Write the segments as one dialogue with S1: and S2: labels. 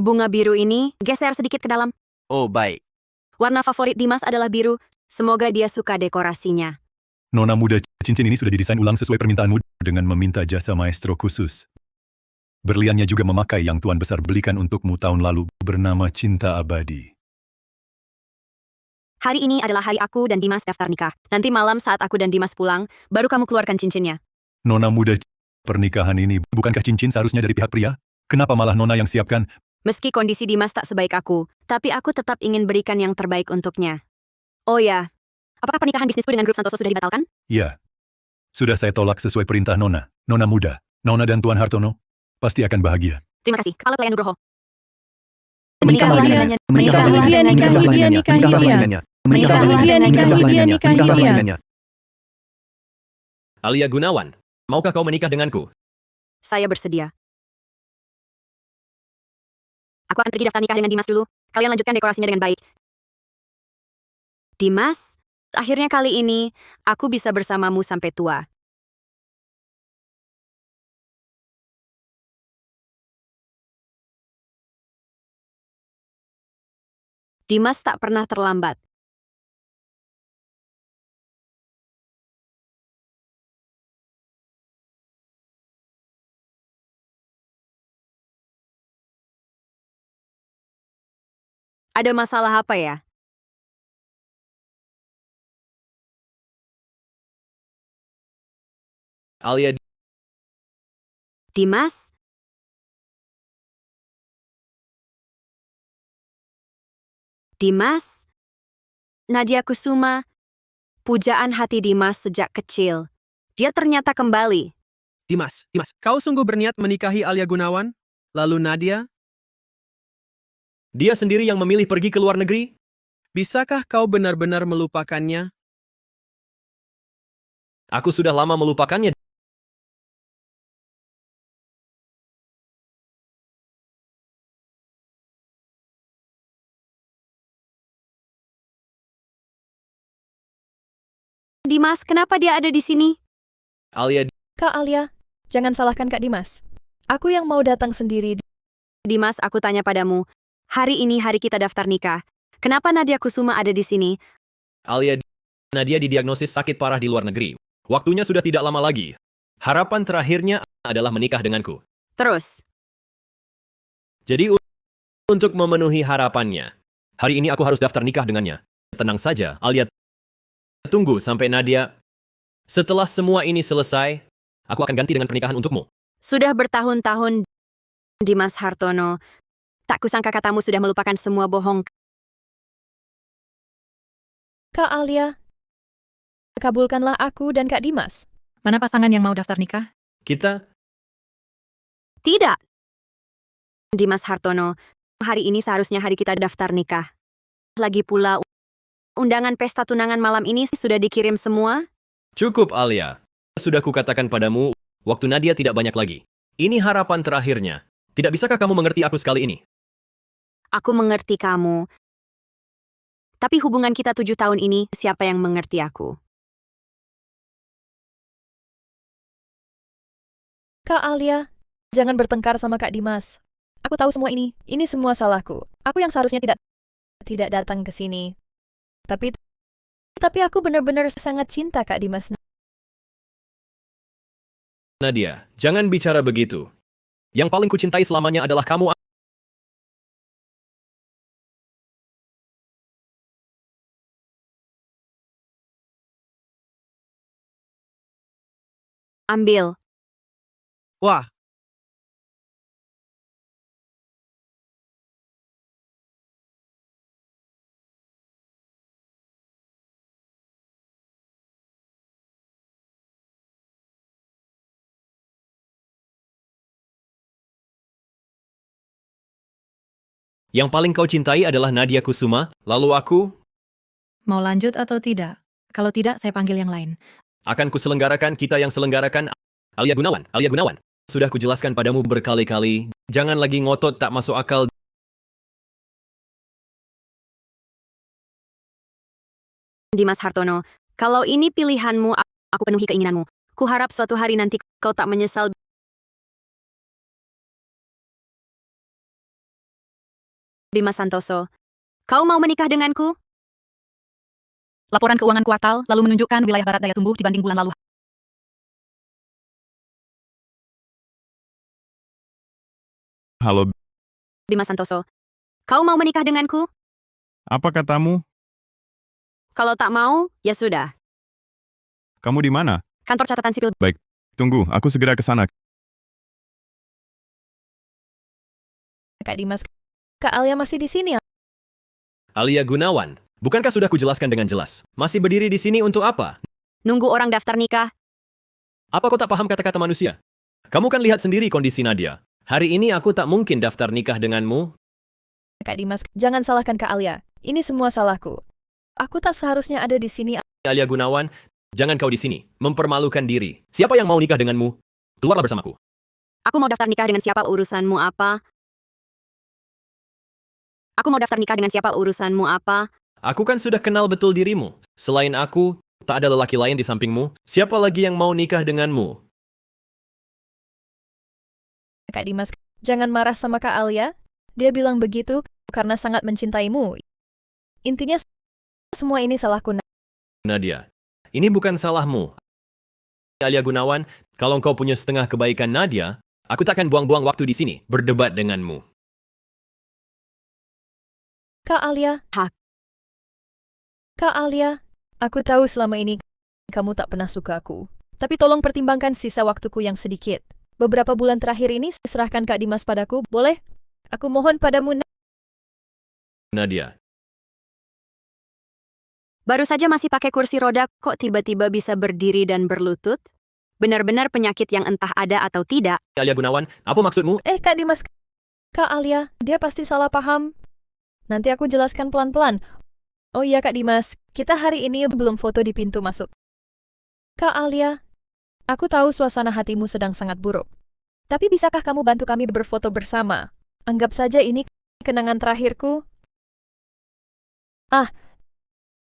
S1: Bunga biru ini geser sedikit ke dalam.
S2: Oh, baik.
S1: Warna favorit Dimas adalah biru. Semoga dia suka dekorasinya.
S3: Nona muda, cincin ini sudah didesain ulang sesuai permintaanmu dengan meminta jasa maestro khusus. Berliannya juga memakai yang Tuan Besar belikan untukmu tahun lalu bernama Cinta Abadi.
S1: Hari ini adalah hari aku dan Dimas daftar nikah. Nanti malam saat aku dan Dimas pulang, baru kamu keluarkan cincinnya.
S3: Nona muda, pernikahan ini bukankah cincin seharusnya dari pihak pria? Kenapa malah Nona yang siapkan?
S1: Meski kondisi Dimas tak sebaik aku, tapi aku tetap ingin berikan yang terbaik untuknya. Oh ya, apakah pernikahan bisnisku dengan grup Santoso sudah dibatalkan?
S3: Ya, sudah saya tolak sesuai perintah Nona. Nona muda, Nona dan Tuan Hartono pasti akan bahagia.
S1: Terima kasih, kalau pelayan Nugroho.
S4: Menikahi dia.
S2: Alia Gunawan, maukah kau menikah denganku?
S1: Saya bersedia. Aku akan pergi daftar nikah dengan Dimas dulu. Kalian lanjutkan dekorasinya dengan baik. Dimas, akhirnya kali ini aku bisa bersamamu sampai tua. Dimas tak pernah terlambat. Ada masalah apa ya?
S2: Alia,
S1: Dimas? Dimas? Nadia Kusuma, pujaan hati Dimas sejak kecil. Dia ternyata kembali.
S5: Dimas, kau sungguh berniat menikahi Alia Gunawan? Lalu Nadia?
S2: dia sendiri yang memilih pergi ke luar negeri?
S5: Bisakah kau benar-benar melupakannya?
S2: Aku sudah lama melupakannya.
S1: Dimas, kenapa dia ada di sini?
S2: Alia,
S4: Kak Alia, jangan salahkan Kak Dimas. Aku yang mau datang sendiri.
S1: Dimas, aku tanya padamu. Hari ini hari kita daftar nikah. Kenapa Nadia Kusuma ada di sini?
S2: Alia, Nadia didiagnosis sakit parah di luar negeri. Waktunya sudah tidak lama lagi. Harapan terakhirnya adalah menikah denganku.
S1: Terus,
S2: Jadi untuk memenuhi harapannya, hari ini aku harus daftar nikah dengannya. Tenang saja, Alia. Tunggu sampai Nadia. Setelah semua ini selesai, aku akan ganti dengan pernikahan untukmu.
S1: sudah bertahun-tahun, Dimas Hartono. Tak kusangka katamu sudah melupakan semua bohong.
S4: Kak Alia, kabulkanlah aku dan Kak Dimas.
S6: Mana pasangan yang mau daftar nikah?
S2: Kita,
S1: Tidak. Dimas Hartono, hari ini seharusnya hari kita daftar nikah. Lagi pula, undangan pesta tunangan malam ini sudah dikirim semua.
S2: cukup Alia. Sudah kukatakan padamu, waktu Nadia tidak banyak lagi. Ini harapan terakhirnya. Tidak bisakah kamu mengerti aku sekali ini?
S1: Aku mengerti kamu. Tapi hubungan kita 7 tahun ini, siapa yang mengerti aku?
S4: Kak Alia, jangan bertengkar sama Kak Dimas. Aku tahu semua ini. Ini semua salahku. Aku yang seharusnya tidak datang ke sini. Tapi aku benar-benar sangat cinta Kak Dimas.
S2: Nadia, jangan bicara begitu. Yang paling kucintai selamanya adalah kamu.
S1: Ambil.
S5: Wah,
S2: Yang paling kau cintai adalah Nadia Kusuma, lalu aku
S6: Mau lanjut atau tidak? Kalau tidak, saya panggil yang lain.
S2: akan kuselenggarakan kita yang selenggarakan Alia Gunawan. Alia Gunawan. Sudah kujelaskan padamu berkali-kali, jangan lagi ngotot tak masuk akal.
S1: Dimas Hartono, kalau ini pilihanmu, aku penuhi keinginanmu. Kuharap suatu hari nanti kau tak menyesal Bima Santoso, kau mau menikah denganku?
S6: Laporan keuangan kuartal lalu menunjukkan wilayah barat daya tumbuh dibanding bulan lalu.
S7: Halo,
S1: Bima Santoso, kau mau menikah denganku?
S7: apa katamu?
S1: Kalau tak mau, ya sudah.
S7: Kamu di mana?
S1: Kantor catatan sipil.
S7: Tunggu, aku segera ke sana.
S4: Kak Dimas, Kak Alia masih di sini.
S2: Alia Gunawan, bukankah sudah kujelaskan dengan jelas? Masih berdiri di sini untuk apa?
S1: Nunggu orang daftar nikah.
S2: Apa kau tak paham kata-kata manusia? Kamu kan lihat sendiri kondisi Nadia. Hari ini aku tak mungkin daftar nikah denganmu.
S4: Kak Dimas, jangan salahkan Kak Alia. Ini semua salahku. Aku tak seharusnya ada di sini.
S2: Alia Gunawan, jangan kau di sini. Mempermalukan diri. Siapa yang mau nikah denganmu? Keluarlah bersamaku.
S1: Aku mau daftar nikah dengan siapa, urusanmu apa? Aku mau daftar nikah dengan siapa, urusanmu apa?
S2: Aku kan sudah kenal betul dirimu. Selain aku, tak ada lelaki lain di sampingmu. Siapa lagi yang mau nikah denganmu?
S4: Kak Dimas, jangan marah sama Kak Alia. Dia bilang begitu karena sangat mencintaimu. Intinya, semua ini salahku.
S2: Nadia, ini bukan salahmu. Alia Gunawan, kalau kau punya setengah kebaikan Nadia, aku tak akan buang-buang waktu di sini berdebat denganmu.
S4: Kak Alia.
S1: Hak.
S4: Kak Alia, aku tahu selama ini kamu tak pernah suka aku. Tapi tolong pertimbangkan sisa waktuku yang sedikit. Beberapa bulan terakhir ini serahkan Kak Dimas padaku, boleh? Aku mohon padamu.
S2: Nadia,
S1: Baru saja masih pakai kursi roda, kok tiba-tiba bisa berdiri dan berlutut? Benar-benar penyakit yang entah ada atau tidak.
S2: Alia Gunawan, apa maksudmu?
S4: Kak Dimas. Kak Alia, dia pasti salah paham. Nanti aku jelaskan pelan-pelan. Oh iya Kak Dimas, kita hari ini belum foto di pintu masuk. Kak Alia, aku tahu suasana hatimu sedang sangat buruk. Tapi bisakah kamu bantu kami berfoto bersama? Anggap saja ini kenangan terakhirku.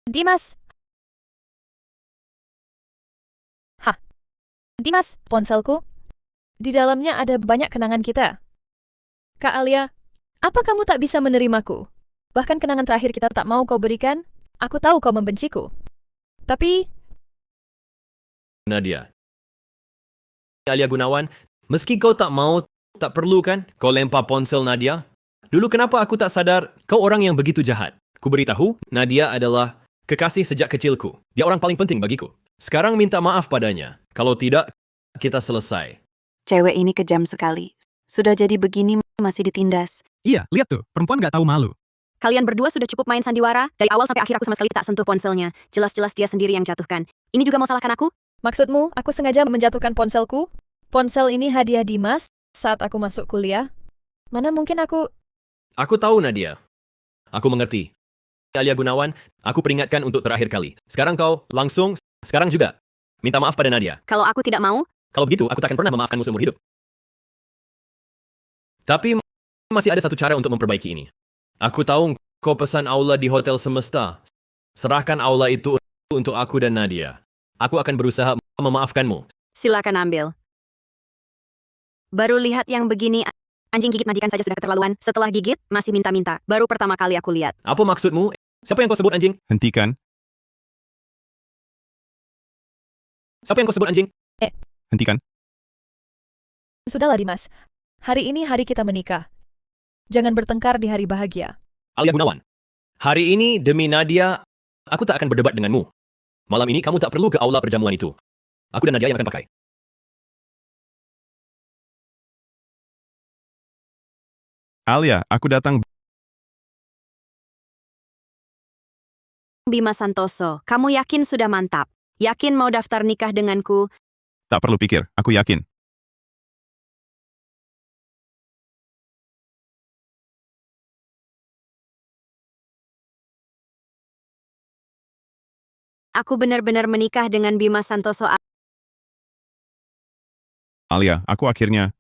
S4: Dimas. Dimas, ponselku. Di dalamnya ada banyak kenangan kita. Kak Alia, apa kamu tak bisa menerimaku? Bahkan kenangan terakhir kita tak mau kau berikan? Aku tahu kau membenciku. Tapi,
S2: Nadia. Alia Gunawan, meski kau tak mau, tak perlu kan kau lempar ponsel Nadia? Dulu kenapa aku tak sadar kau orang yang begitu jahat? Ku beritahu, Nadia adalah kekasih sejak kecilku. Dia orang paling penting bagiku. Sekarang minta maaf padanya. Kalau tidak, kita selesai.
S8: Cewek ini kejam sekali. Sudah jadi begini masih ditindas.
S5: Iya, lihat tuh, perempuan gak tahu malu.
S1: Kalian berdua sudah cukup main sandiwara. Dari awal sampai akhir aku sama sekali tak sentuh ponselnya. Jelas-jelas dia sendiri yang jatuhkan. Ini juga mau salahkan aku?
S4: maksudmu aku sengaja menjatuhkan ponselku? Ponsel ini hadiah Dimas saat aku masuk kuliah. Mana mungkin aku...
S2: Aku tahu Nadia. Aku mengerti. Alia Gunawan, aku peringatkan untuk terakhir kali. Sekarang kau langsung, sekarang juga. Minta maaf pada Nadia.
S1: Kalau aku tidak mau,
S2: Kalau begitu, aku tak akan pernah memaafkanmu seumur hidup. Tapi masih ada satu cara untuk memperbaiki ini. Aku tahu kau pesan aula di Hotel Semesta. Serahkan aula itu untuk aku dan Nadia. Aku akan berusaha memaafkanmu.
S1: silakan ambil. Baru lihat yang begini, anjing gigit majikan saja sudah keterlaluan. Setelah gigit, masih minta-minta. Baru pertama kali aku lihat.
S2: Apa maksudmu? Siapa yang kau sebut anjing?
S7: Hentikan,
S2: Siapa yang kau sebut anjing?
S7: hentikan.
S4: Sudahlah Dimas. Hari ini hari kita menikah. Jangan bertengkar di hari bahagia.
S2: Alia Gunawan. Hari ini demi Nadia, aku tak akan berdebat denganmu. Malam ini kamu tak perlu ke aula perjamuan itu. Aku dan Nadia yang akan pakai.
S7: Alia, aku datang.
S1: Bima Santoso, kamu yakin sudah mantap? Yakin mau daftar nikah denganku?
S7: Tak perlu pikir, aku yakin.
S1: Aku benar-benar menikah dengan Bima Santoso.
S7: Alia, aku akhirnya...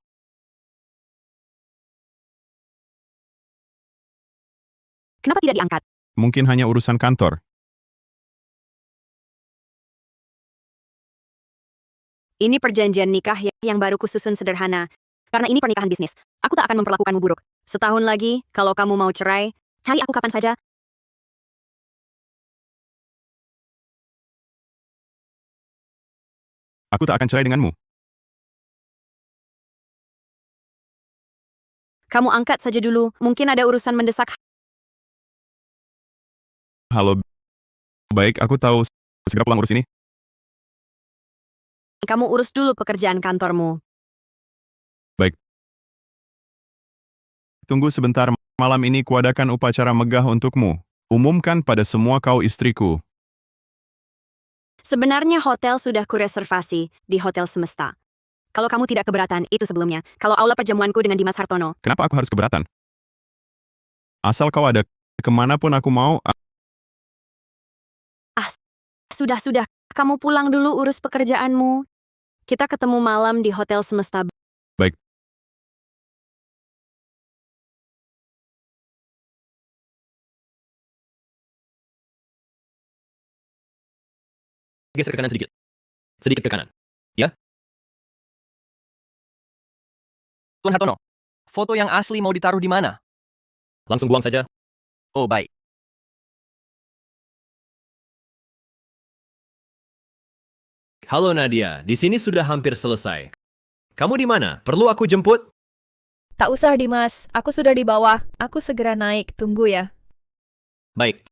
S1: Kenapa tidak diangkat?
S7: Mungkin hanya urusan kantor.
S1: Ini perjanjian nikah yang baru kususun sederhana. Karena ini pernikahan bisnis. Aku tak akan memperlakukanmu buruk. Setahun lagi, kalau kamu mau cerai, cari aku kapan saja.
S7: Aku tak akan cerai denganmu.
S1: Kamu angkat saja dulu, mungkin ada urusan mendesak.
S7: Halo. Baik, aku tahu. Segera pulang urus ini.
S1: Kamu urus dulu pekerjaan kantormu.
S7: Baik. Tunggu sebentar. Malam ini kuadakan upacara megah untukmu. Umumkan pada semua kau istriku.
S1: Sebenarnya hotel sudah kureservasi di Hotel Semesta. Kalau kamu tidak keberatan, itu sebelumnya. Kalau aula perjamuanku dengan Dimas Hartono.
S7: Kenapa aku harus keberatan? Asal kau ada kemanapun aku mau.
S1: Sudah. Kamu pulang dulu urus pekerjaanmu. Kita ketemu malam di Hotel Semesta.
S7: Baik.
S2: Geser ke kanan sedikit. Sedikit ke kanan. Ya?
S9: Tuan Hartono, foto yang asli mau ditaruh di mana?
S2: Langsung buang saja.
S9: Oh, baik.
S2: Halo Nadia, di sini sudah hampir selesai. Kamu di mana? Perlu aku jemput?
S4: Tak usah, Dimas. Aku sudah di bawah. Aku segera naik. Tunggu ya.
S2: Baik.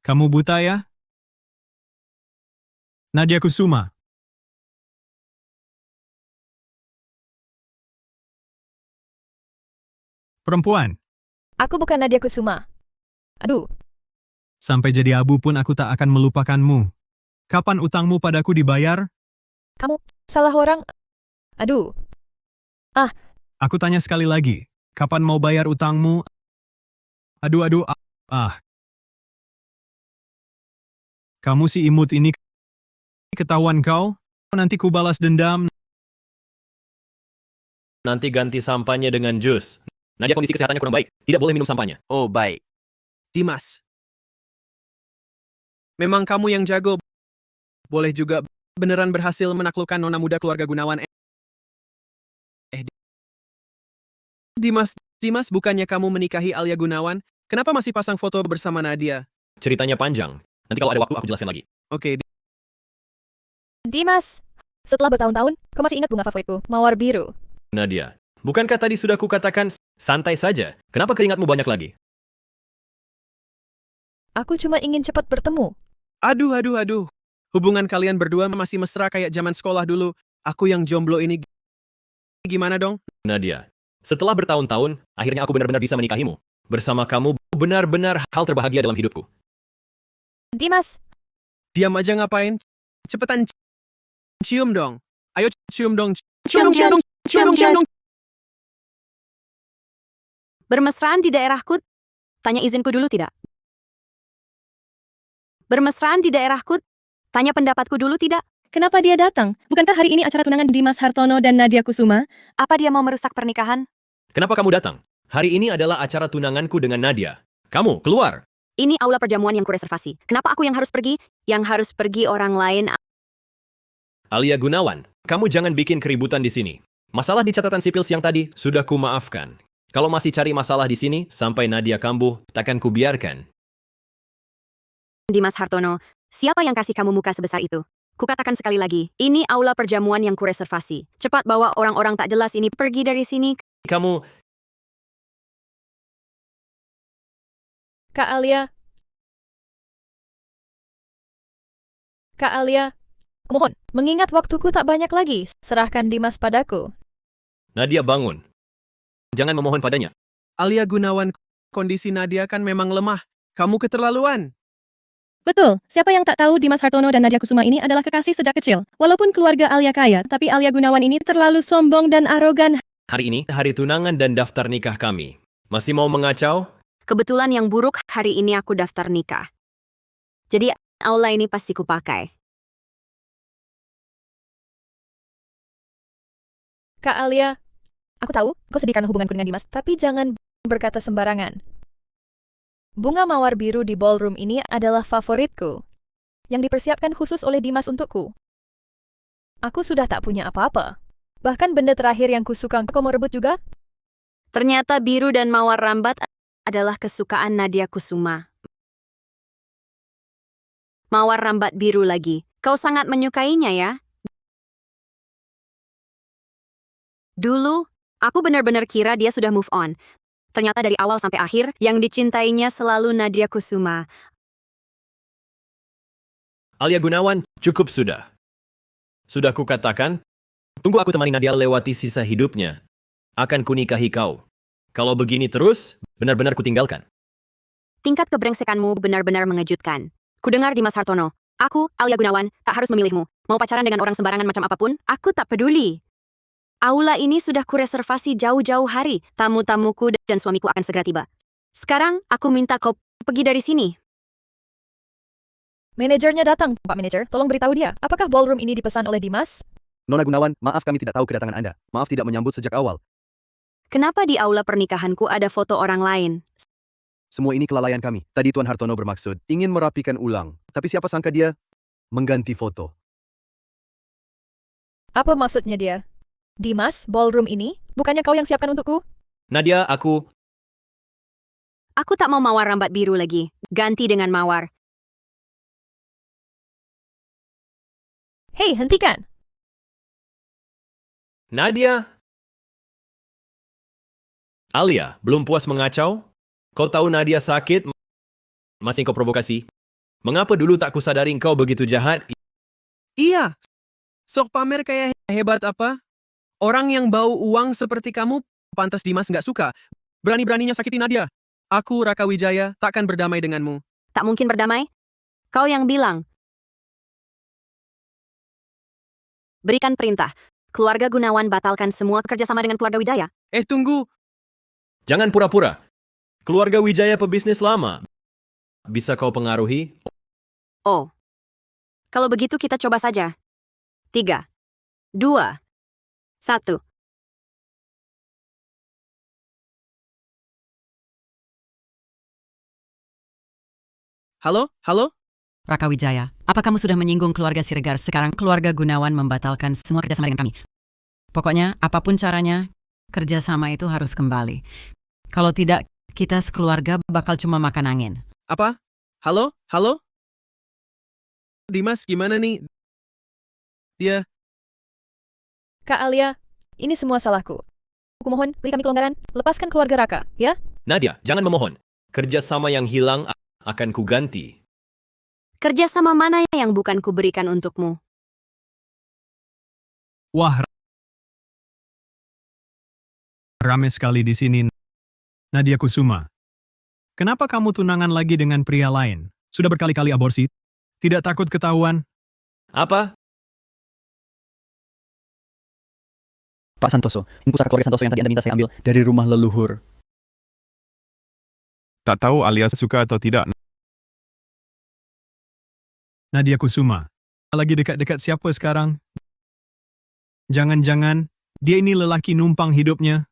S5: Kamu buta ya? Nadia Kusuma. Perempuan,
S4: Aku bukan Nadia Kusuma. Aduh,
S5: sampai jadi abu pun aku tak akan melupakanmu. Kapan utangmu padaku dibayar?
S4: kamu salah orang. Aduh,
S5: Aku tanya sekali lagi. Kapan mau bayar utangmu? Aduh, Kamu si imut ini, ketahuan kau? Nanti ku balas dendam.
S2: Nanti ganti sampahnya dengan jus. Nadia kondisi kesehatannya kurang baik. Tidak boleh minum sampahnya.
S9: Oh, baik.
S5: Dimas. Memang kamu yang jago. Boleh juga beneran berhasil menaklukkan nona muda keluarga Gunawan. Dimas, bukannya kamu menikahi Alia Gunawan? Kenapa masih pasang foto bersama Nadia?
S2: Ceritanya panjang. Nanti kalau ada waktu aku jelaskan lagi.
S5: Oke,
S4: Dimas. Setelah bertahun-tahun, kau masih ingat bunga favoritku, mawar biru.
S2: Nadia, bukankah tadi sudah kukatakan santai saja? Kenapa keringatmu banyak lagi?
S4: Aku cuma ingin cepat bertemu.
S5: Aduh. Hubungan kalian berdua masih mesra kayak zaman sekolah dulu. Aku yang jomblo ini gimana dong?
S2: Nadia, setelah bertahun-tahun, akhirnya aku benar-benar bisa menikahimu. Bersama kamu benar-benar hal terbahagia dalam hidupku.
S4: Dimas,
S5: Diam aja ngapain? Cepetan cium dong. Ayo cium dong.
S1: Cium
S5: dong.
S1: Bermesraan di daerahku? Tanya izinku dulu tidak? Bermesraan di daerahku? Tanya pendapatku dulu tidak?
S10: Kenapa dia datang? Bukankah hari ini acara tunangan Dimas Hartono dan Nadia Kusuma?
S8: Apa dia mau merusak pernikahan?
S2: Kenapa kamu datang? Hari ini adalah acara tunanganku dengan Nadia. Kamu, keluar!
S1: Ini aula perjamuan yang kureservasi. Kenapa aku yang harus pergi? Yang harus pergi orang lain.
S2: Alia Gunawan, kamu jangan bikin keributan di sini. Masalah di catatan sipil siang tadi sudah kumaafkan. Kalau masih cari masalah di sini, sampai Nadia kambuh, takkan kubiarkan.
S1: Dimas Hartono, siapa yang kasih kamu muka sebesar itu? Kukatakan sekali lagi, ini aula perjamuan yang kureservasi. Cepat bawa orang-orang tak jelas ini pergi dari sini.
S2: Kamu,
S4: Kak Alia. Kak Alia, kumohon, mengingat waktuku tak banyak lagi, serahkan Dimas padaku.
S2: Nadia bangun. Jangan memohon padanya.
S5: Alia Gunawan, kondisi Nadia kan memang lemah. Kamu keterlaluan.
S10: Betul, siapa yang tak tahu Dimas Hartono dan Nadia Kusuma ini adalah kekasih sejak kecil. Walaupun keluarga Alia kaya, tapi Alia Gunawan ini terlalu sombong dan arogan.
S2: Hari ini, hari tunangan dan daftar nikah kami. Masih mau mengacau?
S1: Kebetulan yang buruk, hari ini aku daftar nikah. Jadi aula ini pasti kupakai.
S4: Kak Alia, aku tahu kau sedih karena hubunganku dengan Dimas, tapi jangan berkata sembarangan. Bunga mawar biru di ballroom ini adalah favoritku, yang dipersiapkan khusus oleh Dimas untukku. Aku sudah tak punya apa-apa. Bahkan benda terakhir yang kusuka kau mau rebut juga?
S1: Ternyata biru dan mawar rambat adalah kesukaan Nadia Kusuma. Mawar rambat biru lagi. Kau sangat menyukainya ya? Dulu, aku benar-benar kira dia sudah move on. Ternyata dari awal sampai akhir, yang dicintainya selalu Nadia Kusuma.
S2: Alia Gunawan, cukup sudah. Sudah kukatakan, tunggu aku temani Nadia lewati sisa hidupnya. Akan kunikahi kau. Kalau begini terus, benar-benar kutinggalkan.
S1: Tingkat kebrengsekanmu benar-benar mengejutkan. Kudengar Dimas Hartono. Aku, Alia Gunawan, tak harus memilihmu. Mau pacaran dengan orang sembarangan macam apapun, aku tak peduli. Aula ini sudah kureservasi jauh-jauh hari. Tamu-tamuku dan suamiku akan segera tiba. Sekarang, aku minta kau pergi dari sini.
S4: Manajernya datang, Pak Manajer. Tolong beritahu dia, apakah ballroom ini dipesan oleh Dimas?
S11: Nona Gunawan, maaf kami tidak tahu kedatangan Anda. Maaf tidak menyambut sejak awal.
S1: Kenapa di aula pernikahanku ada foto orang lain?
S11: Semua ini kelalaian kami. Tadi Tuan Hartono bermaksud ingin merapikan ulang. Tapi siapa sangka dia mengganti foto.
S4: Apa maksudnya dia? Dimas, ballroom ini? Bukannya kau yang siapkan untukku?
S2: Nadia, aku...
S1: Aku tak mau mawar rambat biru lagi. Ganti dengan mawar.
S4: Hei, hentikan!
S2: Nadia! Alia, belum puas mengacau? Kau tahu Nadia sakit? Masih kau provokasi? Mengapa dulu tak kusadari kau begitu jahat?
S5: Iya. Sok pamer kayak hebat apa? Orang yang bau uang seperti kamu, pantas Dimas nggak suka. Berani-beraninya sakiti Nadia. Aku, Raka Wijaya, takkan berdamai denganmu.
S1: Tak mungkin berdamai? Kau yang bilang. Berikan perintah. Keluarga Gunawan batalkan semua kerjasama dengan keluarga Wijaya.
S5: Tunggu.
S2: Jangan pura-pura. Keluarga Wijaya pebisnis lama. Bisa kau pengaruhi?
S1: Oh. Kalau begitu kita coba saja. 3, 2, 1.
S5: Halo? Halo?
S6: Raka Wijaya, apa kamu sudah menyinggung keluarga Siregar? Sekarang keluarga Gunawan membatalkan semua kerjasama dengan kami. Pokoknya, apapun caranya, kerjasama itu harus kembali. Kalau tidak, kita sekeluarga bakal cuma makan angin.
S5: Apa? Halo? Halo? Dimas, gimana nih? Dia...
S4: Kak Alia, ini semua salahku. Aku mohon, beri kami kelonggaran, lepaskan keluarga Raka, ya?
S2: Nadia, jangan memohon. Kerjasama yang hilang akan kuganti.
S1: Kerjasama mana yang bukan kuberikan untukmu?
S5: Wah, rame sekali di sini. Nadia Kusuma. Kenapa kamu tunangan lagi dengan pria lain? Sudah berkali-kali aborsi? Tidak takut ketahuan?
S2: Apa?
S9: Pak Santoso, ini pusaka keluarga Santoso yang tadi Anda minta saya ambil dari rumah leluhur.
S7: Tak tahu Alia suka atau tidak.
S5: Nadia Kusuma. Lagi dekat-dekat siapa sekarang? Jangan-jangan dia ini lelaki numpang hidupnya?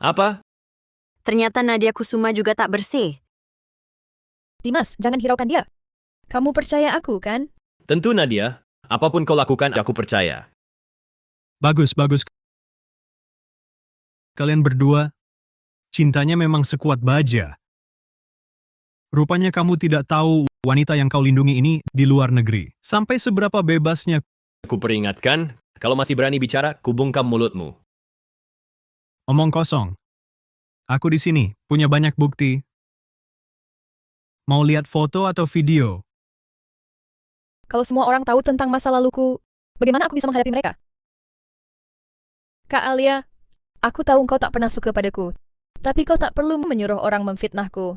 S2: Apa?
S1: Ternyata Nadia Kusuma juga tak bersih.
S4: Dimas, jangan hiraukan dia. Kamu percaya aku, kan?
S2: Tentu Nadia. Apapun kau lakukan, aku percaya.
S5: Bagus, bagus. Kalian berdua, cintanya memang sekuat baja. Rupanya kamu tidak tahu wanita yang kau lindungi ini di luar negeri. Sampai seberapa bebasnya.
S2: Aku peringatkan, kalau masih berani bicara, kubungkam mulutmu.
S5: Omong kosong. Aku di sini, punya banyak bukti. Mau lihat foto atau video?
S4: Kalau semua orang tahu tentang masa laluku, bagaimana aku bisa menghadapi mereka? Kak Alia, aku tahu engkau tak pernah suka padaku, tapi kau tak perlu menyuruh orang memfitnahku.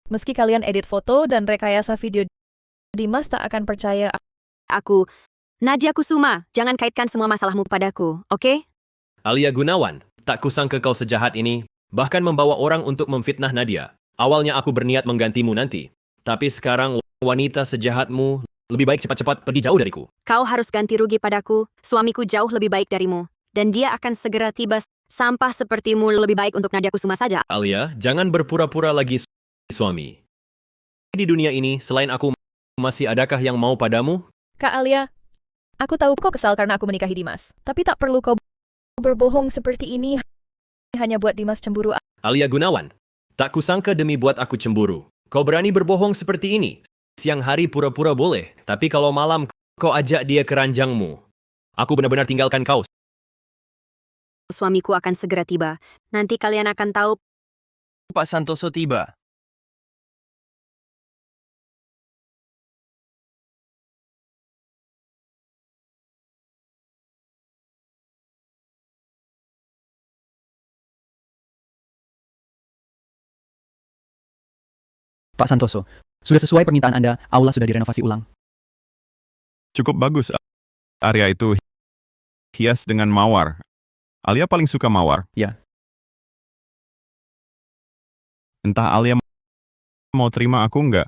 S4: Meski kalian edit foto dan rekayasa video, Dimas tak akan percaya.
S1: Aku, Nadia Kusuma, jangan kaitkan semua masalahmu padaku, oke?
S2: Alia Gunawan, tak kusangka kau sejahat ini, bahkan membawa orang untuk memfitnah Nadia. Awalnya aku berniat menggantimu nanti, tapi sekarang wanita sejahatmu lebih baik cepat-cepat pergi jauh dariku.
S1: Kau harus ganti rugi padaku, suamiku jauh lebih baik darimu. Dan dia akan segera tiba. Sampah sepertimu lebih baik untuk Nadia Kusuma saja.
S2: Alia, jangan berpura-pura lagi suami. Di dunia ini, selain aku, masih adakah yang mau padamu?
S4: Kak Alia, Aku tahu kau kesal karena aku menikahi Dimas. Tapi tak perlu kau berbohong seperti ini hanya buat Dimas cemburu.
S2: Alia Gunawan, tak kusangka demi buat aku cemburu. Kau berani berbohong seperti ini. Siang hari pura-pura boleh, tapi kalau malam kau ajak dia ke ranjangmu. Aku benar-benar tinggalkan kau.
S1: Suamiku akan segera tiba. Nanti kalian akan tahu.
S5: Pak Santoso tiba.
S9: Pak Santoso, sudah sesuai permintaan Anda, aula sudah direnovasi ulang.
S7: Cukup bagus. Area itu hias dengan mawar. Alia paling suka mawar.
S9: Ya.
S7: Entah Alia mau terima aku nggak?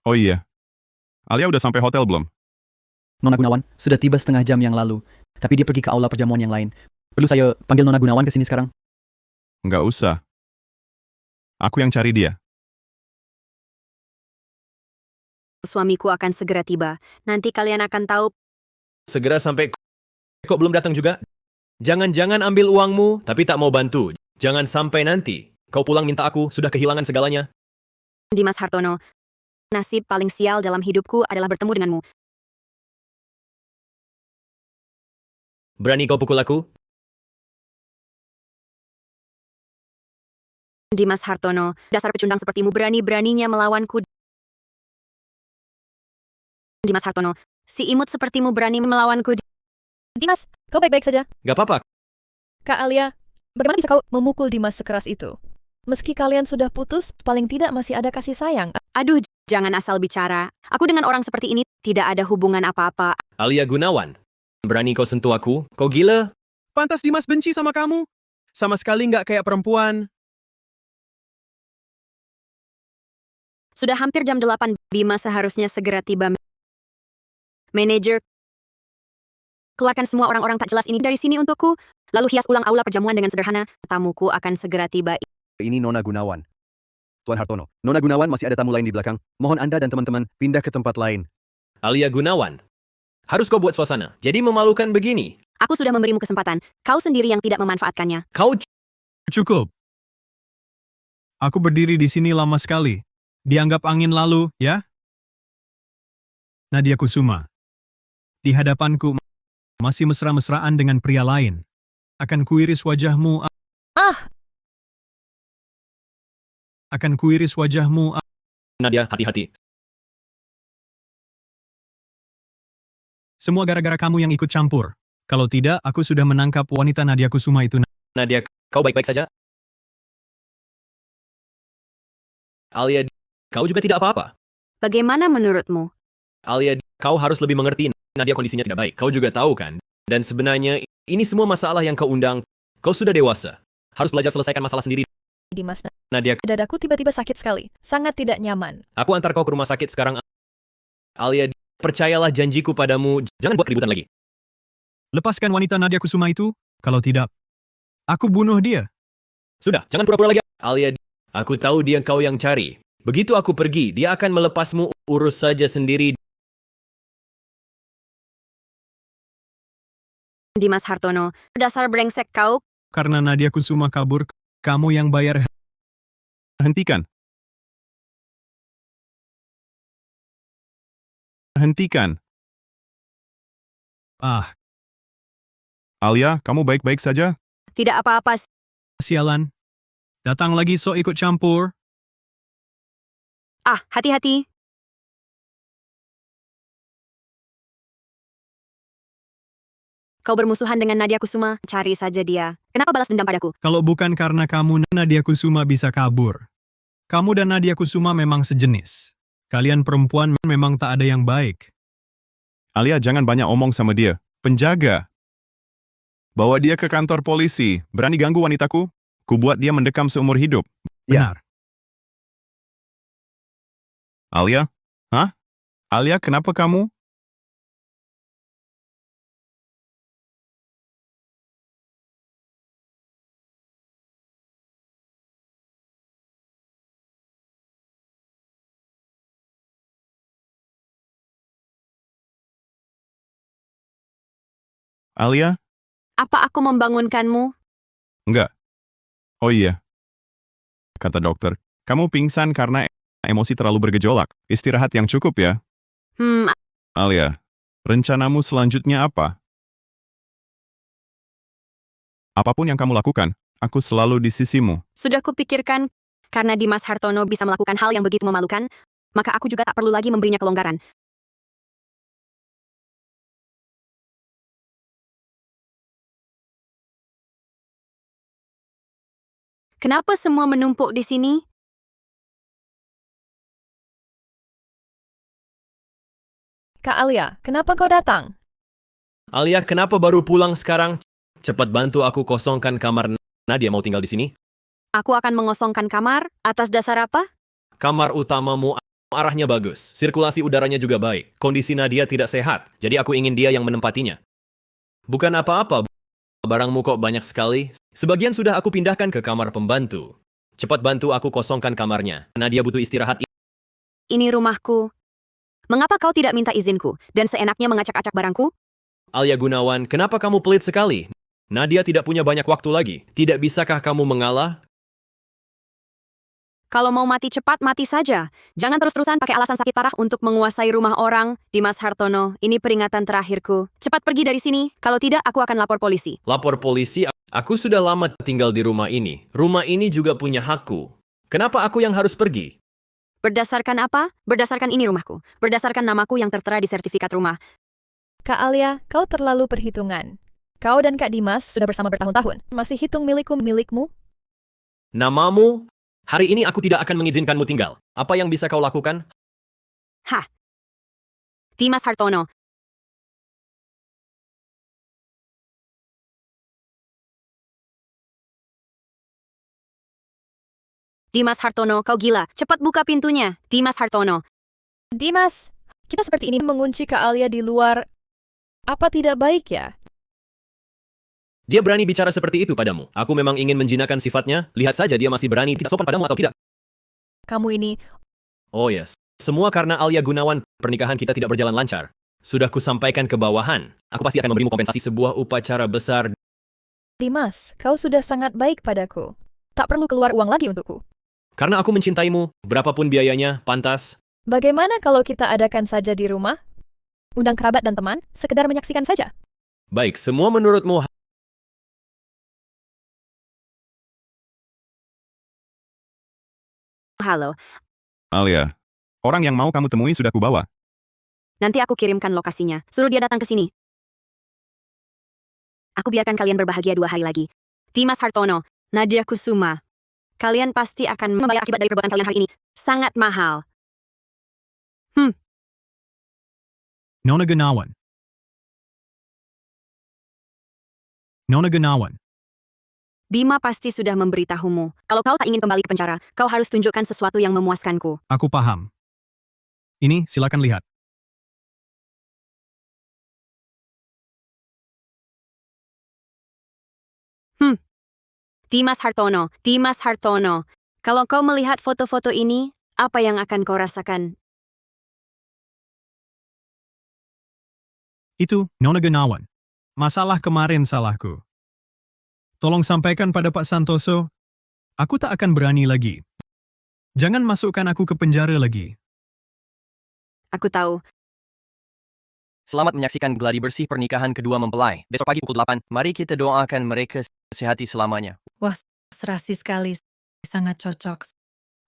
S7: Oh iya. Alia udah sampai hotel belum?
S9: Nona Gunawan sudah tiba setengah jam yang lalu, tapi dia pergi ke aula perjamuan yang lain. Perlu saya panggil Nona Gunawan ke sini sekarang?
S7: Nggak usah. Aku yang cari dia.
S1: Suamiku akan segera tiba. Nanti kalian akan tahu.
S2: Segera sampai kok belum datang juga? Jangan-jangan ambil uangmu, tapi tak mau bantu. Jangan sampai nanti kau pulang minta aku sudah kehilangan segalanya.
S1: Dimas Hartono, nasib paling sial dalam hidupku adalah bertemu denganmu.
S2: Berani kau pukul aku?
S1: Dimas Hartono, dasar pecundang sepertimu berani-beraninya melawanku. Dimas Hartono, si imut sepertimu berani melawanku.
S4: Dimas, kau baik-baik saja?
S2: Gak apa-apa.
S4: Kak Alia, bagaimana bisa kau memukul Dimas sekeras itu? Meski kalian sudah putus, paling tidak masih ada kasih sayang.
S1: Aduh, jangan asal bicara. Aku dengan orang seperti ini tidak ada hubungan apa-apa.
S2: Alia Gunawan, berani kau sentuh aku? Kau gila?
S5: Pantas Dimas benci sama kamu. Sama sekali nggak kayak perempuan.
S1: Sudah hampir jam 8, Bima seharusnya segera tiba. Manajer, keluarkan semua orang-orang tak jelas ini dari sini untukku. Lalu hias ulang aula perjamuan dengan sederhana. Tamuku akan segera tiba.
S11: Ini Nona Gunawan. Tuan Hartono, Nona Gunawan masih ada tamu lain di belakang. Mohon Anda dan teman-teman pindah ke tempat lain.
S2: Alia Gunawan, harus kau buat suasana. Jadi memalukan begini.
S1: Aku sudah memberimu kesempatan. Kau sendiri yang tidak memanfaatkannya.
S2: Kau
S5: Cukup. Aku berdiri di sini lama sekali. Dianggap angin lalu, ya? Nadia Kusuma. Di hadapanku masih mesra-mesraan dengan pria lain. Akan kuiris wajahmu. Akan kuiris wajahmu.
S2: Nadia, hati-hati.
S5: Semua gara-gara kamu yang ikut campur. Kalau tidak, aku sudah menangkap wanita Nadia Kusuma itu.
S2: Nadia, kau baik-baik saja? Alia, kau juga tidak apa-apa.
S1: Bagaimana menurutmu?
S2: Alia, kau harus lebih mengerti. Nadia kondisinya tidak baik. Kau juga tahu kan? Dan sebenarnya ini semua masalah yang kau undang. Kau sudah dewasa. Harus belajar selesaikan masalah sendiri.
S4: Dimas,
S2: Nadia,
S4: dadaku tiba-tiba sakit sekali. Sangat tidak nyaman.
S2: aku antar kau ke rumah sakit sekarang. Alia, percayalah janjiku padamu. Jangan buat keributan lagi.
S5: Lepaskan wanita Nadia Kusuma itu. Kalau tidak, aku bunuh dia.
S2: Sudah, jangan pura-pura lagi. Alia, aku tahu dia kau yang cari. Begitu aku pergi, dia akan melepasmu. Urus saja sendiri.
S1: Dimas Hartono, dasar brengsek kau.
S5: Karena Nadia Kusuma kabur, kamu yang bayar.
S7: Hentikan. Hentikan. Alia, kamu baik-baik saja?
S1: Tidak apa-apa.
S5: Sialan. Datang lagi sok ikut campur.
S1: Hati-hati. Kau bermusuhan dengan Nadia Kusuma, cari saja dia. Kenapa balas dendam padaku?
S5: Kalau bukan karena kamu, Nadia Kusuma bisa kabur. Kamu dan Nadia Kusuma memang sejenis. Kalian perempuan memang tak ada yang baik.
S7: Alia, jangan banyak omong sama dia. Penjaga. Bawa dia ke kantor polisi. Berani ganggu wanitaku? Ku buat dia mendekam seumur hidup.
S5: Benar.
S7: Alia? Hah? Alia, kenapa kamu? Alia?
S1: Apa aku membangunkanmu?
S7: Enggak. Oh iya. Kata dokter, kamu pingsan karena emosi terlalu bergejolak. Istirahat yang cukup ya. Alia, rencanamu selanjutnya apa? Apapun yang kamu lakukan, aku selalu di sisimu.
S1: Sudah kupikirkan, karena Dimas Hartono bisa melakukan hal yang begitu memalukan, maka aku juga tak perlu lagi memberinya kelonggaran. Kenapa semua menumpuk di sini?
S4: Kak Alia, kenapa kau datang?
S2: Alia, kenapa baru pulang sekarang? Cepat bantu aku kosongkan kamar Nadia mau tinggal di sini.
S1: Aku akan mengosongkan kamar, atas dasar apa?
S2: Kamar utamamu arahnya bagus, sirkulasi udaranya juga baik. Kondisi Nadia tidak sehat, jadi aku ingin dia yang menempatinya. Bukan apa-apa, barangmu kok banyak sekali. Sebagian sudah aku pindahkan ke kamar pembantu. Cepat bantu aku kosongkan kamarnya. Nadia butuh istirahat.
S1: Ini rumahku. Mengapa kau tidak minta izinku dan seenaknya mengacak-acak barangku?
S2: Alia Gunawan, kenapa kamu pelit sekali? Nadia tidak punya banyak waktu lagi. Tidak bisakah kamu mengalah?
S1: Kalau mau mati cepat, mati saja. Jangan terus-terusan pakai alasan sakit parah untuk menguasai rumah orang. Dimas Hartono, ini peringatan terakhirku. Cepat pergi dari sini, kalau tidak aku akan lapor polisi.
S2: Lapor polisi? Aku sudah lama tinggal di rumah ini. Rumah ini juga punya hakku. Kenapa aku yang harus pergi?
S1: Berdasarkan apa? Berdasarkan ini rumahku. Berdasarkan namaku yang tertera di sertifikat rumah.
S4: Kak Alia, kau terlalu perhitungan. Kau dan Kak Dimas sudah bersama bertahun-tahun. Masih hitung milikmu?
S2: Namamu? Hari ini aku tidak akan mengizinkanmu tinggal. Apa yang bisa kau lakukan?
S1: Hah? Dimas Hartono. Dimas Hartono, kau gila. Cepat buka pintunya. Dimas Hartono.
S4: Dimas, kita seperti ini mengunci Kak Alia di luar. Apa tidak baik ya?
S2: Dia berani bicara seperti itu padamu. Aku memang ingin menjinakkan sifatnya. Lihat saja dia masih berani tidak sopan padamu atau tidak.
S4: Kamu ini,
S2: Oh yes. Semua karena Alia Gunawan. Pernikahan kita tidak berjalan lancar. Sudah kusampaikan ke bawahan. Aku pasti akan memberimu kompensasi sebuah upacara besar.
S4: Dimas, kau sudah sangat baik padaku. Tak perlu keluar uang lagi untukku.
S2: Karena aku mencintaimu, berapapun biayanya, pantas.
S4: Bagaimana kalau kita adakan saja di rumah? Undang kerabat dan teman, sekedar menyaksikan saja.
S2: Baik, semua menurutmu.
S1: Halo.
S7: Alia, orang yang mau kamu temui sudah kubawa.
S1: Nanti aku kirimkan lokasinya. Suruh dia datang ke sini. Aku biarkan kalian berbahagia 2 hari lagi. Dimas Hartono, Nadia Kusuma. Kalian pasti akan membayar akibat dari perbuatan kalian hari ini. Sangat mahal.
S5: Nona Gunawan. Nona Gunawan.
S1: Bima pasti sudah memberitahumu. Kalau kau tak ingin kembali ke penjara, kau harus tunjukkan sesuatu yang memuaskanku.
S5: Aku paham. Ini silakan lihat.
S1: Dimas Hartono, Dimas Hartono. Kalau kau melihat foto-foto ini, apa yang akan kau rasakan?
S5: Itu Nona Gunawan. Masalah kemarin salahku. Tolong sampaikan pada Pak Santoso, aku tak akan berani lagi. Jangan masukkan aku ke penjara lagi.
S1: Aku tahu.
S12: Selamat menyaksikan gladi bersih pernikahan kedua mempelai. Besok pagi pukul 8, mari kita doakan mereka sehati selamanya.
S13: Wah, serasi sekali. Sangat cocok.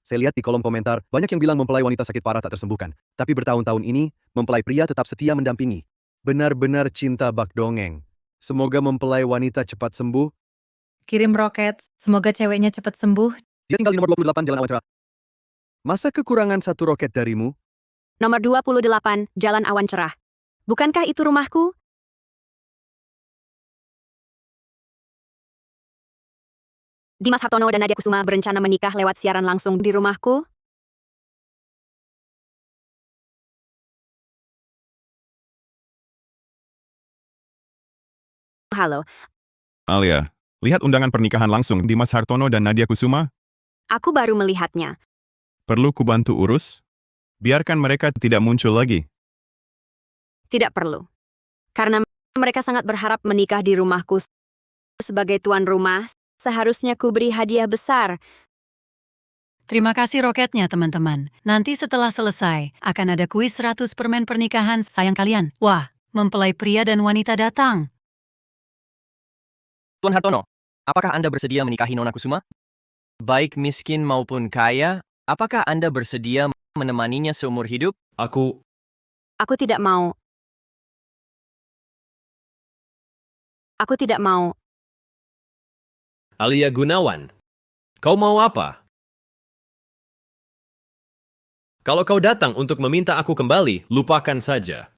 S11: Saya lihat di kolom komentar, banyak yang bilang mempelai wanita sakit parah tak tersembuhkan. Tapi bertahun-tahun ini, mempelai pria tetap setia mendampingi. Benar-benar cinta bak dongeng. Semoga mempelai wanita cepat sembuh.
S13: Kirim roket, semoga ceweknya cepat sembuh.
S11: Dia tinggal di nomor 28 Jalan Awan Cerah. Masa kekurangan 1 roket darimu?
S1: Nomor 28, Jalan Awan Cerah. Bukankah itu rumahku? Dimas Hartono dan Nadia Kusuma berencana menikah lewat siaran langsung di rumahku. halo.
S7: Alia, lihat undangan pernikahan langsung Dimas Hartono dan Nadia Kusuma.
S1: Aku baru melihatnya.
S7: Perlu kubantu urus? Biarkan mereka tidak muncul lagi.
S1: Tidak perlu. Karena mereka sangat berharap menikah di rumahku. Sebagai tuan rumah, seharusnya ku beri hadiah besar.
S6: Terima kasih roketnya, teman-teman. Nanti setelah selesai, akan ada kuis 100 permen pernikahan sayang kalian. Wah, mempelai pria dan wanita datang.
S12: Tuan Hartono, apakah Anda bersedia menikahi Nona Kusuma? Baik miskin maupun kaya, apakah Anda bersedia menemaninya seumur hidup?
S2: Aku
S1: Aku tidak mau. Aku tidak mau.
S2: Alia Gunawan, kau mau apa? Kalau kau datang untuk meminta aku kembali, lupakan saja.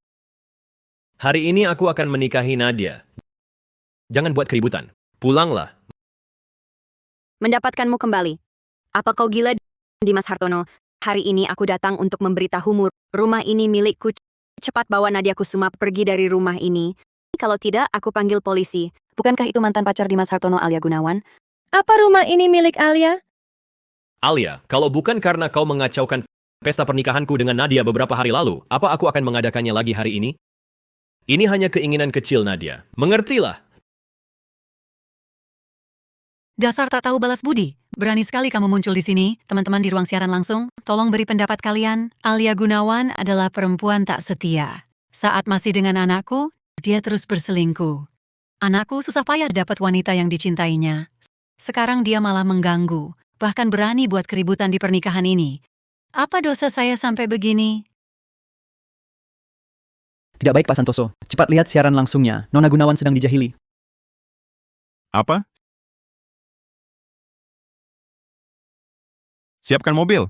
S2: Hari ini aku akan menikahi Nadia. Jangan buat keributan. Pulanglah.
S1: Mendapatkanmu kembali. Apa kau gila, Dimas Hartono? Hari ini aku datang untuk memberitahumu, rumah ini milikku. Cepat bawa Nadia Kusuma pergi dari rumah ini. Kalau tidak, aku panggil polisi.
S8: Bukankah itu mantan pacar Dimas Hartono Alia Gunawan?
S10: Apa rumah ini milik Alia?
S2: Alia, kalau bukan karena kau mengacaukan pesta pernikahanku dengan Nadia beberapa hari lalu, apa aku akan mengadakannya lagi hari ini? Ini hanya keinginan kecil Nadia. Mengertilah.
S6: Dasar tak tahu balas budi. Berani sekali kamu muncul di sini, teman-teman di ruang siaran langsung. Tolong beri pendapat kalian. Alia Gunawan adalah perempuan tak setia. Saat masih dengan anakku, dia terus berselingkuh. Anakku susah payah dapat wanita yang dicintainya. Sekarang dia malah mengganggu, bahkan berani buat keributan di pernikahan ini. Apa dosa saya sampai begini?
S9: Tidak baik Pak Santoso. Cepat lihat siaran langsungnya. Nona Gunawan sedang dijahili.
S7: Apa? Siapkan mobil.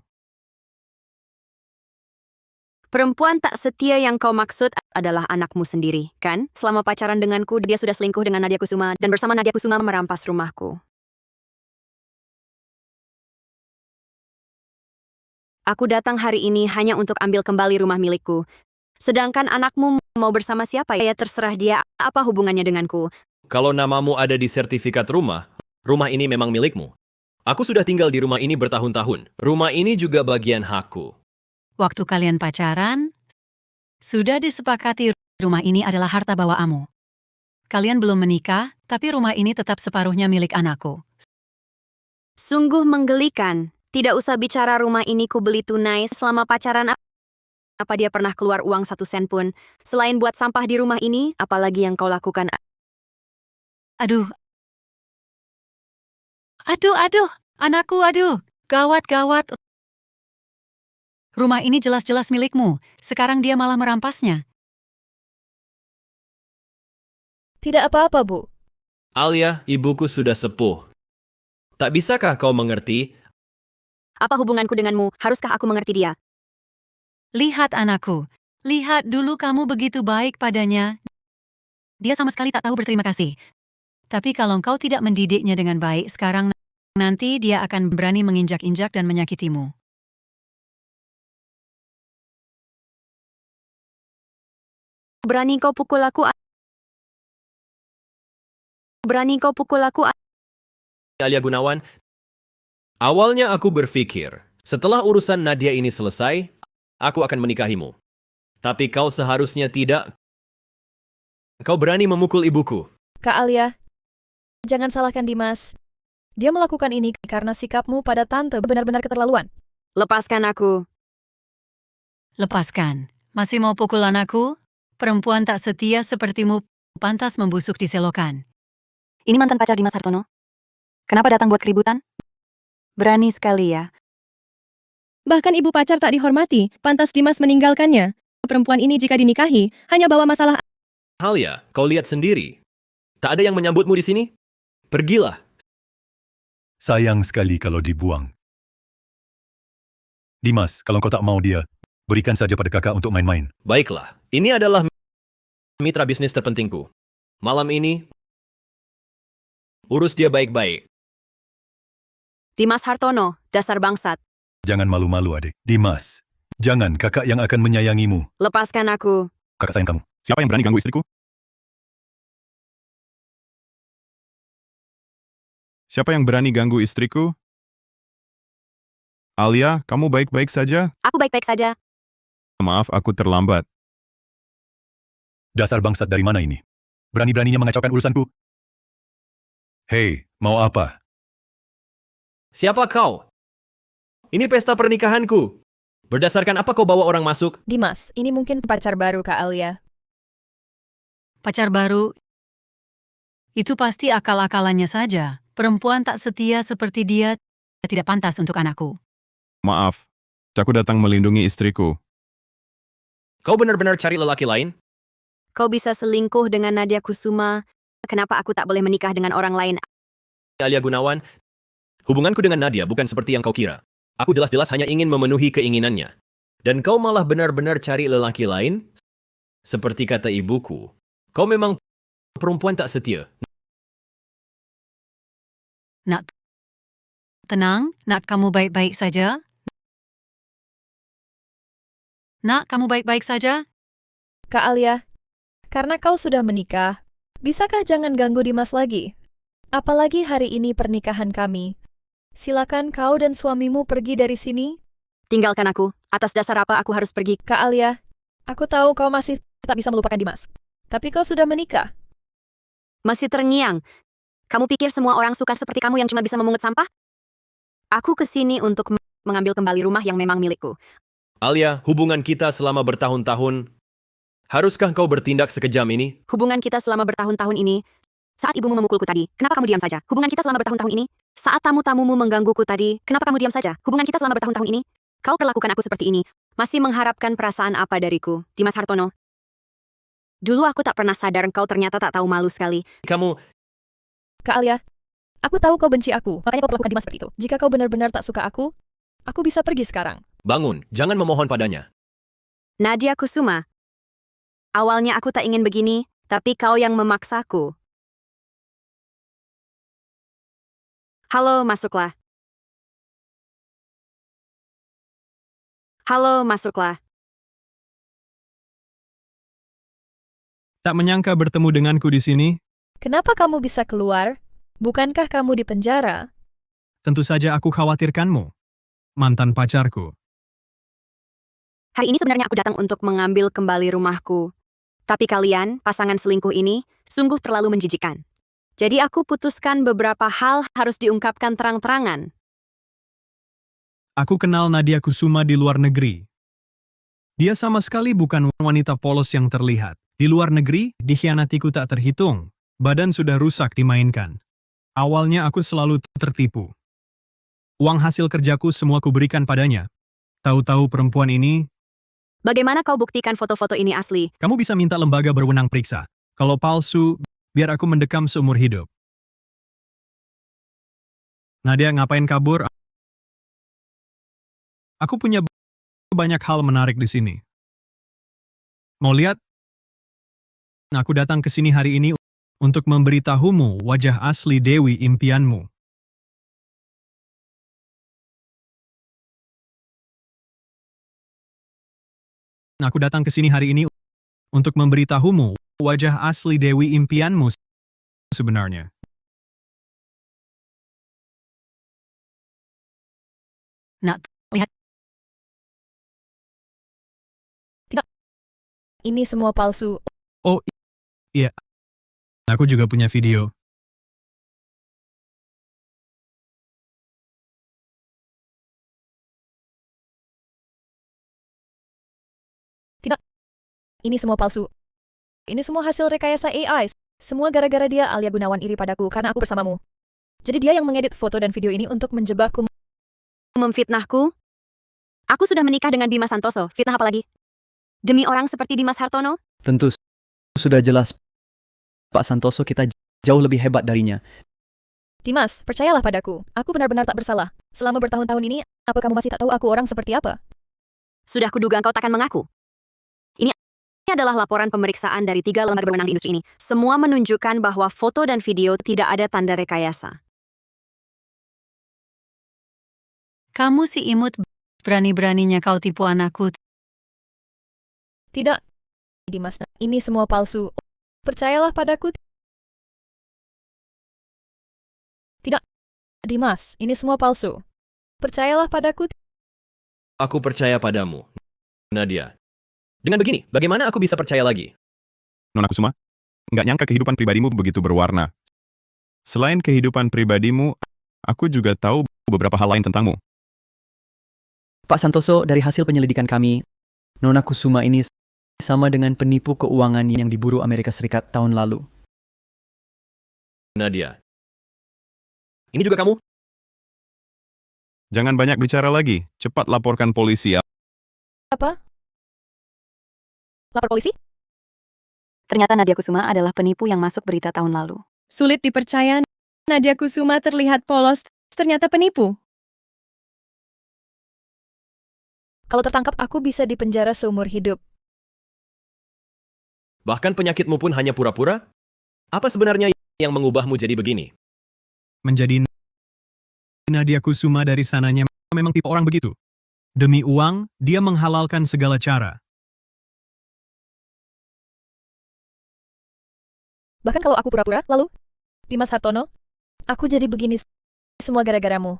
S1: Perempuan tak setia yang kau maksud adalah anakmu sendiri, kan? Selama pacaran denganku, dia sudah selingkuh dengan Nadia Kusuma dan bersama Nadia Kusuma merampas rumahku. Aku datang hari ini hanya untuk ambil kembali rumah milikku. Sedangkan anakmu mau bersama siapa ya terserah dia, apa hubungannya denganku.
S2: Kalau namamu ada di sertifikat rumah, rumah ini memang milikmu. Aku sudah tinggal di rumah ini bertahun-tahun. Rumah ini juga bagian hakku.
S6: Waktu kalian pacaran, sudah disepakati rumah ini adalah harta bawaanmu. Kalian belum menikah, tapi rumah ini tetap separuhnya milik anakku.
S1: Sungguh menggelikan. Tidak usah bicara rumah ini ku beli tunai selama pacaran. Apa dia pernah keluar uang 1 sen pun? Selain buat sampah di rumah ini, apalagi yang kau lakukan?
S6: Aduh. Aduh. Anakku, aduh. Gawat. Rumah ini jelas-jelas milikmu. Sekarang dia malah merampasnya.
S4: Tidak apa-apa, Bu.
S2: Alia, ibuku sudah sepuh. Tak bisakah kau mengerti?
S1: Apa hubunganku denganmu? Haruskah aku mengerti dia?
S6: Lihat anakku. Lihat dulu kamu begitu baik padanya. Dia sama sekali tak tahu berterima kasih. Tapi kalau engkau tidak mendidiknya dengan baik sekarang, nanti dia akan berani menginjak-injak dan menyakitimu.
S1: Berani kau pukul aku? Berani kau pukul aku?
S2: Alia Gunawan, awalnya aku berpikir, setelah urusan Nadia ini selesai, aku akan menikahimu. Tapi kau seharusnya tidak. Kau berani memukul ibuku.
S4: Kak Alia, jangan salahkan Dimas. Dia melakukan ini karena sikapmu pada tante benar-benar keterlaluan.
S1: Lepaskan aku.
S6: Lepaskan. Masih mau pukul anakku? Perempuan tak setia sepertimu pantas membusuk di selokan.
S8: Ini mantan pacar Dimas Hartono. Kenapa datang buat keributan? Berani sekali ya.
S10: Bahkan ibu pacar tak dihormati, pantas Dimas meninggalkannya. Perempuan ini jika dinikahi, hanya bawa masalah.
S2: Alia, kau lihat sendiri. Tak ada yang menyambutmu di sini? Pergilah.
S3: Sayang sekali kalau dibuang. Dimas, kalau kau tak mau dia, berikan saja pada kakak untuk main-main.
S2: Baiklah, ini adalah mitra bisnis terpentingku. Malam ini, urus dia baik-baik.
S1: Dimas Hartono, dasar bangsat.
S3: Jangan malu-malu, adik. Dimas, jangan, kakak yang akan menyayangimu.
S1: Lepaskan aku.
S3: Kakak sayang kamu.
S7: Siapa yang berani ganggu istriku? Siapa yang berani ganggu istriku? Alia, kamu baik-baik saja?
S1: Aku baik-baik saja.
S7: Maaf, aku terlambat.
S3: Dasar bangsat dari mana ini? Berani-beraninya mengacaukan urusanku? Hei, mau apa?
S2: Siapa kau? Ini pesta pernikahanku. Berdasarkan apa kau bawa orang masuk?
S4: Dimas, ini mungkin pacar baru Kak Alia.
S6: Pacar baru, itu pasti akal-akalannya saja. Perempuan tak setia seperti dia tidak pantas untuk anakku.
S7: Maaf, aku datang melindungi istriku.
S2: Kau benar-benar cari lelaki lain?
S1: Kau bisa selingkuh dengan Nadia Kusuma. Kenapa aku tak boleh menikah dengan orang lain?
S2: Alia Gunawan, hubunganku dengan Nadia bukan seperti yang kau kira. Aku jelas-jelas hanya ingin memenuhi keinginannya. Dan kau malah benar-benar cari lelaki lain? Seperti kata ibuku, kau memang perempuan tak setia.
S6: Nak, tenang, nak kamu baik-baik saja? Nak, kamu baik-baik saja?
S4: Kak Alia, karena kau sudah menikah, bisakah jangan ganggu Dimas lagi? Apalagi hari ini pernikahan kami. Silakan kau dan suamimu pergi dari sini.
S1: Tinggalkan aku. Atas dasar apa aku harus pergi?
S4: Kak Alia, aku tahu kau masih tak bisa melupakan Dimas. Tapi kau sudah menikah.
S1: Masih terngiang. Kamu pikir semua orang suka seperti kamu yang cuma bisa memungut sampah? Aku kesini untuk mengambil kembali rumah yang memang milikku.
S2: Alia, hubungan kita selama bertahun-tahun, haruskah kau bertindak sekejam ini?
S1: Hubungan kita selama bertahun-tahun ini, saat ibumu memukulku tadi, kenapa kamu diam saja? Hubungan kita selama bertahun-tahun ini, saat tamu-tamumu menggangguku tadi, kenapa kamu diam saja? Hubungan kita selama bertahun-tahun ini, kau perlakukan aku seperti ini, masih mengharapkan perasaan apa dariku, Dimas Hartono? Dulu aku tak pernah sadar kau ternyata tak tahu malu sekali.
S2: Kamu,
S4: Kak Alia, aku tahu kau benci aku, makanya kau perlakukan Dimas seperti itu. Jika kau benar-benar tak suka aku bisa pergi sekarang.
S2: bangun, jangan memohon padanya.
S1: Nadia Kusuma, awalnya aku tak ingin begini, tapi kau yang memaksaku. Halo, masuklah. Halo, masuklah.
S5: Tak menyangka bertemu denganku di sini.
S4: Kenapa kamu bisa keluar? Bukankah kamu di penjara?
S5: Tentu saja aku khawatirkanmu. Mantan pacarku.
S1: Hari ini sebenarnya aku datang untuk mengambil kembali rumahku. Tapi kalian, pasangan selingkuh ini, sungguh terlalu menjijikkan. Jadi aku putuskan beberapa hal harus diungkapkan terang-terangan.
S5: Aku kenal Nadia Kusuma di luar negeri. Dia sama sekali bukan wanita polos yang terlihat. Di luar negeri, dikhianatiku tak terhitung. Badan sudah rusak dimainkan. Awalnya aku selalu tertipu. Uang hasil kerjaku semua kuberikan padanya. Tahu-tahu perempuan ini,
S1: Bagaimana kau buktikan foto-foto ini asli?
S5: kamu bisa minta lembaga berwenang periksa. Kalau palsu, biar aku mendekam seumur hidup. Nadia ngapain kabur? Aku punya banyak hal menarik di sini. Mau lihat? Aku datang ke sini hari ini untuk memberitahumu wajah asli Dewi impianmu. Aku datang ke sini hari ini untuk memberitahumu wajah asli Dewi impianmu sebenarnya.
S6: Nak, lihat.
S4: Tidak. Ini semua palsu.
S5: Oh, iya. Aku juga punya video.
S4: Tidak. Ini semua palsu. Ini semua hasil rekayasa AI. Semua gara-gara dia Alia Gunawan iri padaku karena aku bersamamu. Jadi dia yang mengedit foto dan video ini untuk menjebakku.
S1: Memfitnahku? Aku sudah menikah dengan Dimas Santoso. Fitnah apa lagi? Demi orang seperti Dimas Hartono?
S9: Tentu sudah jelas, Pak Santoso kita jauh lebih hebat darinya.
S4: Dimas, percayalah padaku. Aku benar-benar tak bersalah. Selama bertahun-tahun ini, apa kamu masih tak tahu aku orang seperti apa?
S1: Sudah kuduga engkau takkan mengaku. Ini adalah laporan pemeriksaan dari 3 lembaga berwenang di industri ini. Semua menunjukkan bahwa foto dan video tidak ada tanda rekayasa.
S6: Kamu si imut, berani-beraninya kau tipu anakku.
S4: Tidak. Dimas, ini semua palsu. Percayalah padaku. Tidak. Dimas, ini semua palsu. Percayalah padaku.
S2: Aku percaya padamu, Nadia. Dengan begini, bagaimana aku bisa percaya lagi?
S7: Nona Kusuma, nggak nyangka kehidupan pribadimu begitu berwarna. Selain kehidupan pribadimu, aku juga tahu beberapa hal lain tentangmu.
S9: Pak Santoso, dari hasil penyelidikan kami, Nona Kusuma ini sama dengan penipu keuangan yang diburu Amerika Serikat tahun lalu.
S2: Nadia. Ini juga kamu?
S7: Jangan banyak bicara lagi, cepat laporkan polisi ya.
S4: Apa? Lapor polisi?
S8: Ternyata Nadia Kusuma adalah penipu yang masuk berita tahun lalu.
S10: Sulit dipercaya, Nadia Kusuma terlihat polos, ternyata penipu.
S4: Kalau tertangkap, aku bisa dipenjara seumur hidup.
S2: Bahkan penyakitmu pun hanya pura-pura? Apa sebenarnya yang mengubahmu jadi begini?
S5: Menjadi Nadia Kusuma dari sananya memang tipe orang begitu. Demi uang, dia menghalalkan segala cara.
S4: Bahkan kalau aku pura-pura, lalu, Dimas Hartono, aku jadi begini semua gara-garamu.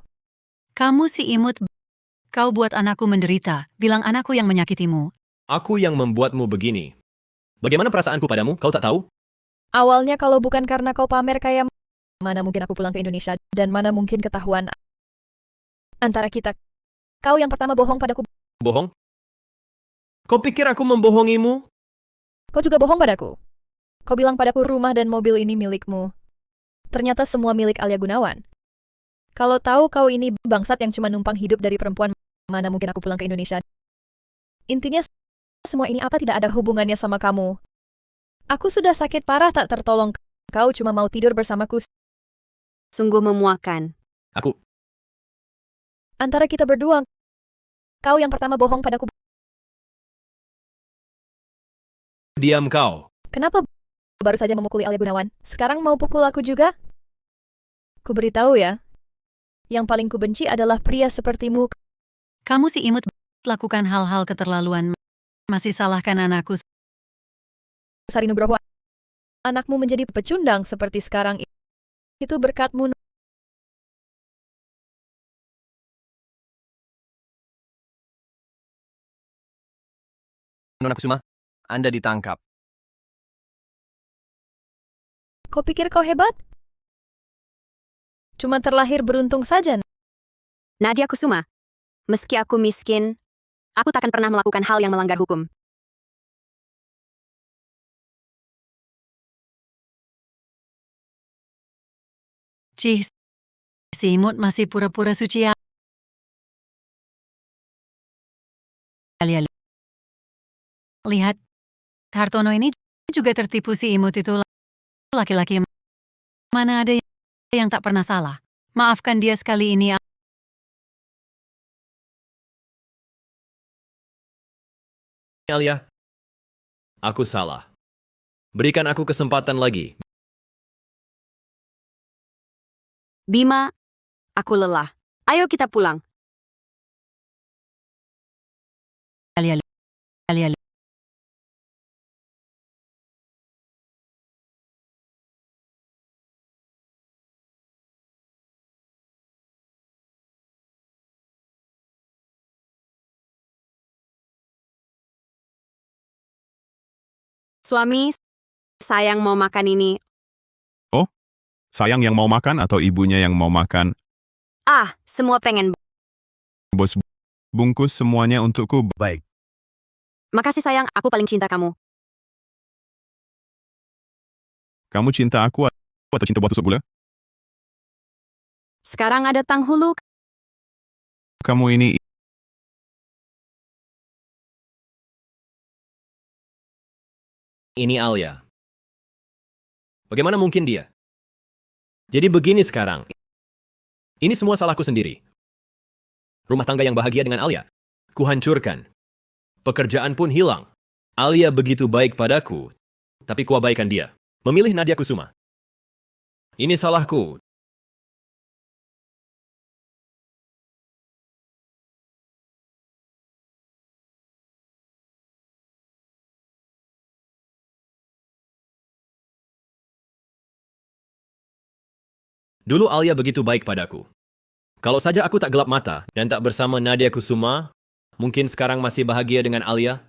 S6: Kamu si imut, kau buat anakku menderita, bilang anakku yang menyakitimu.
S2: Aku yang membuatmu begini. Bagaimana perasaanku padamu? Kau tak tahu?
S4: Awalnya kalau bukan karena kau pamer kaya, mana mungkin aku pulang ke Indonesia, dan mana mungkin ketahuan antara kita. Kau yang pertama bohong padaku.
S2: Bohong? Kau pikir aku membohongimu?
S4: Kau juga bohong padaku. Kau bilang padaku rumah dan mobil ini milikmu. Ternyata semua milik Alia Gunawan. Kalau tahu kau ini bangsat yang cuma numpang hidup dari perempuan, mana mungkin aku pulang ke Indonesia. Intinya, semua ini apa tidak ada hubungannya sama kamu. Aku sudah sakit parah tak tertolong. Kau cuma mau tidur bersamaku.
S1: Sungguh memuakan.
S2: Aku.
S4: Antara kita berdua, kau yang pertama bohong padaku.
S2: Diam kau.
S4: Kenapa baru saja memukuli Alia Gunawan? Sekarang mau pukul aku juga? Ku beritahu ya, yang paling kubenci adalah pria sepertimu.
S6: Kamu si imut, lakukan hal-hal keterlaluan. Masih salahkan anakku.
S4: Sari Nugroho, anakmu menjadi pecundang seperti sekarang. Itu berkatmu.
S12: Nona Kusuma, Anda ditangkap.
S4: Kau pikir kau hebat? Cuma terlahir beruntung saja.
S1: Nadia Kusuma, meski aku miskin, aku takkan pernah melakukan hal yang melanggar hukum.
S6: Cih, si imut masih pura-pura suci ya. Alia, lihat, Hartono ini juga tertipu si imut itu laki-laki. Mana ada yang tak pernah salah. Maafkan dia sekali ini.
S2: Alia. Aku salah. Berikan aku kesempatan lagi.
S1: Bima, aku lelah. Ayo kita pulang.
S6: Alia.
S1: Suami, sayang mau makan ini.
S7: Oh, sayang yang mau makan atau ibunya yang mau makan?
S1: Ah, semua pengen.
S7: Bos, bungkus semuanya untukku.
S11: Baik.
S1: Makasih sayang, aku paling cinta kamu.
S7: Kamu cinta aku atau cinta buah tusuk gula?
S1: Sekarang ada Tanghulu.
S7: Kamu ini
S2: Ini Alia. Bagaimana mungkin dia? Jadi begini sekarang. Ini semua salahku sendiri. Rumah tangga yang bahagia dengan Alia, kuhancurkan. Pekerjaan pun hilang. Alia begitu baik padaku, tapi kuabaikan dia. Memilih Nadia Kusuma. Ini salahku. Dulu Alia begitu baik padaku. Kalau saja aku tak gelap mata dan tak bersama Nadia Kusuma, mungkin sekarang masih bahagia dengan Alia.